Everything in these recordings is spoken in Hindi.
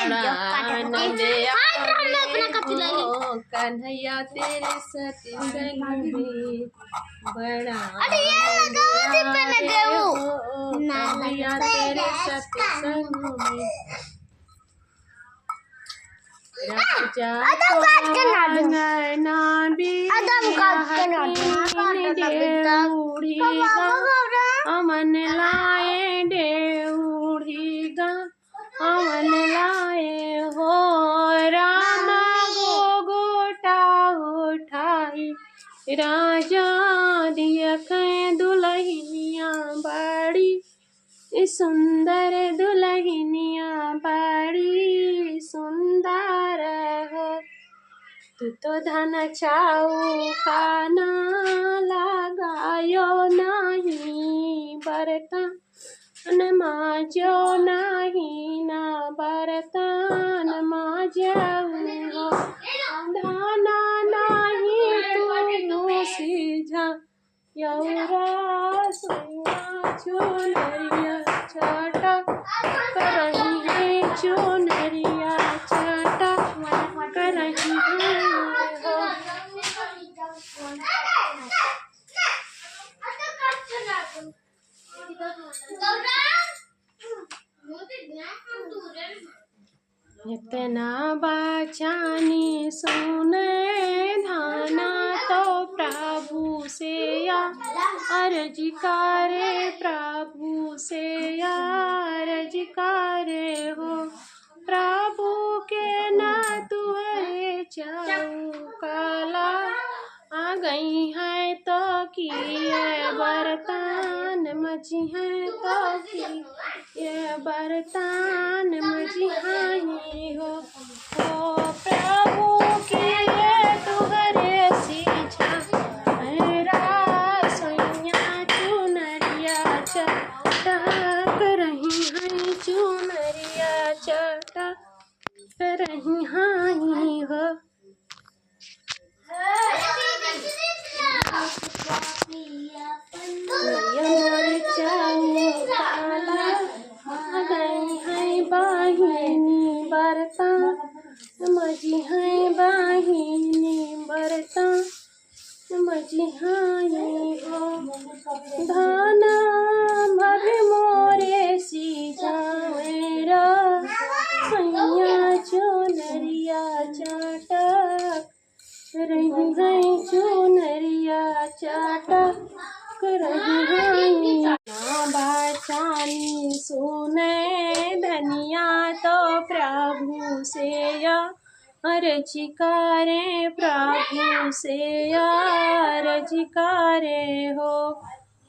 बड़ा आनंद आवे हो कन्हैया तेरे सत्संग में, बड़ा आनंद आवे हो कन्हैया तेरे सत्संग में। राजा नैना अमन लाए डेऊढ़ीगा अमन लाए हो रामा गोटा उठाई राजा दिया कहीं दुल्हनिया बड़ी सुंदर दुल्हनिया बड़ी सुंदर हो। तू तो धन चौका ना लगायो नहीं बर्तन माजो नहीं ना बर्तन माजो हो। धाना नहीं तू सीझा यौरा सोया चुनरिया छाटा करही है चुनरिया छाटा करही है हो। इतना बचानी सुने धाना तो प्रभु से अर्ज करे प्रभु से अर्ज करे हो। प्रभु के न तुहरे चौकला आ गई है तो कि ये बर्तन मची है तो कि ये बर्तन मची हाई हो। ओ प्रभु के तुहरे सीझा सोया चुनरिया चटक रही है चुनरिया चटक रही हाई हो। बाहिनी बर्तन मजी है बाहिनी बर्तन मजी हाई हो। धाना भर मोरे सीजा मेरा सैया चुनरिया चटक रही है चुनरिया चटक रही है। बचानी सुने धनिया तो प्रभु से अर्ज करे प्रभु से अर्ज करे हो।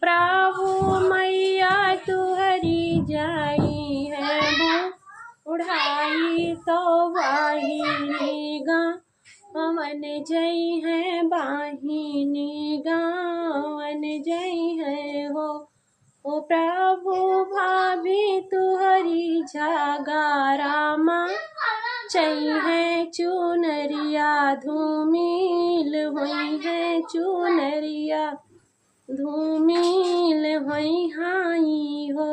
प्रभु मैया तुहरी जाई है वो उड़ाई तो वाहिनी गा अमन जई है बाहिनी गावन जई है हो। ओ प्रभु भाभी तुहरी जागा रामा चई है चुनरिया धूमिल हुई है चुनरिया धूमिल हुई हाई हो।